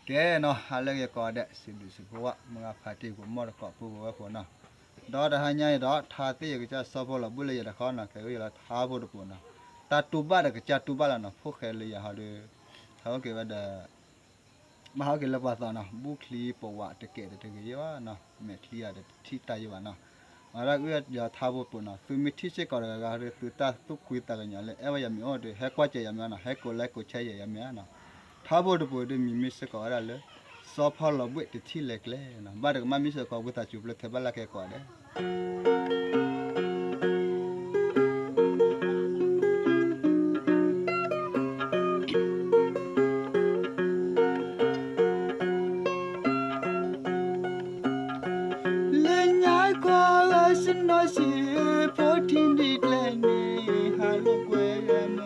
แกเนาะหาเรื่องก็ได้สิดูสิเพราะว่ามึงอาพาที่กูมอดก็ปูว่าคนเนาะดอดหาใหญ่ดอทาตีก็จะสอบละบุเลยละเขานะแกก็ละทาบ่ดปูนะตาตูบ้าก็จะตูบ้าละเนาะพวกแกเลยหาเด้อเขาเก็ว่าเด้อมาเฮาเก็ละว่าตอนเนาะบุคลีปวะตะเกตตะเกยว่าเนาะแม่ที่อ่ะที่ตายว่าเนาะมาละก็อย่าทาบ่ปูนะคือมิที่เสก็ก็เรคือตาตุคุยตะกันยาเลยเอว่าอย่ามีออเด้อเฮกว่าเจยามนะเฮกก็ไลก็ใช้ยามเนาะทาบ่ดปูเด้อมีมิสก็อะไรเลยสอบพอละบุที่เล็กเลยนะบ้านก็มามิสก็กูตาจุบเลยแค่บ้านละแค่ก็ได้เล่นยายก็สนอสิพอทิ้งดีแลนี่หาลูกเวม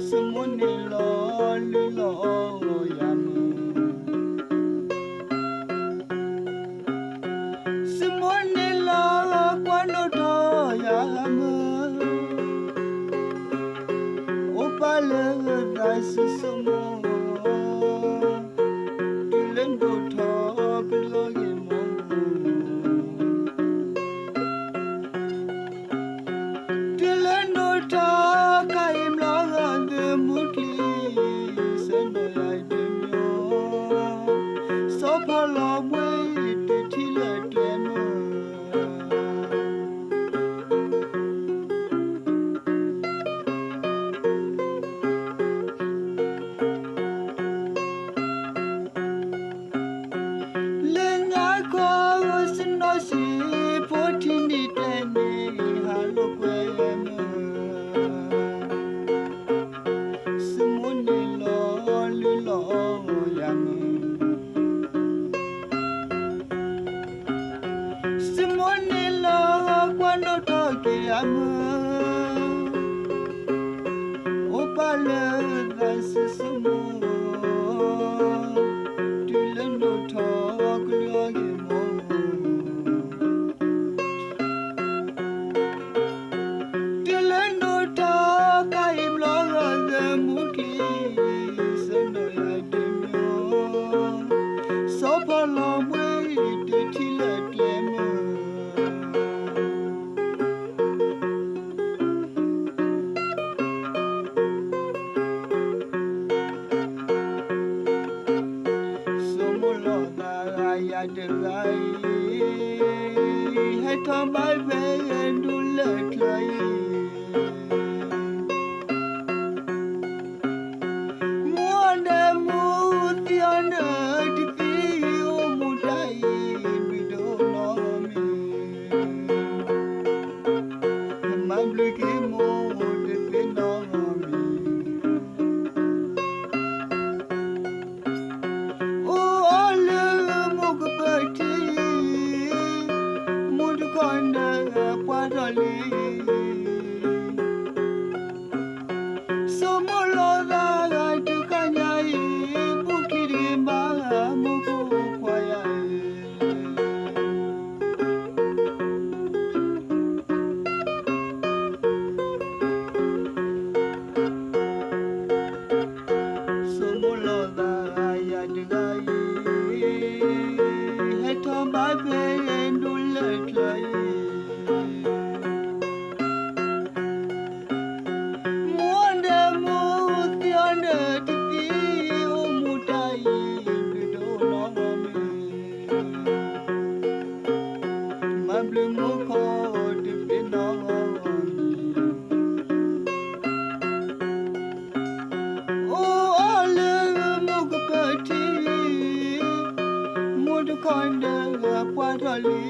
สมุนนี่ลอลือลอยามสมุนนี่ลอกว่าโนดอยามโอปาเลได้สิสมุตุเลนโดทอกลอยมตุเลนโดทอกายมลอเดมุคลีเซนโดยายเดมโยสอพลอมเวตที่เลเดมเล่นยาก็สนอสิพอที่นี่แลนี่หาลูกเวมสมุนนี่ลอลือลอยามสมุนนี่ลอกว่าโนดอกยามโอปาเลได้สิสมุตุเลนโดทอกลอยมตุเลนโดทอกายมลอเดมุคลีเซนโดยายเดมโยสอพลอมเวตที่เลเดมสมุลอดายาเดไลให้ทำบายเวดูเลิศเลยมัวเดมูติอันเดติติโอมุไดบิโดนอมีมันบลิกิโมเดเปนอมีโอ้เลโมกเปติมุดคอนเดปาดอลีสมุลอดาตุกัญญาบุกิริมามุกุควายสมุลอดายาตุไกให้ทำบายเป็นดูเลิศเลยมัวเดมูติอันเดติติโอมุไดบิโดนอมีมันบลิมุคอเดเปนอมีโอ้เลโมกเปติมุดคอนเดปาดอลี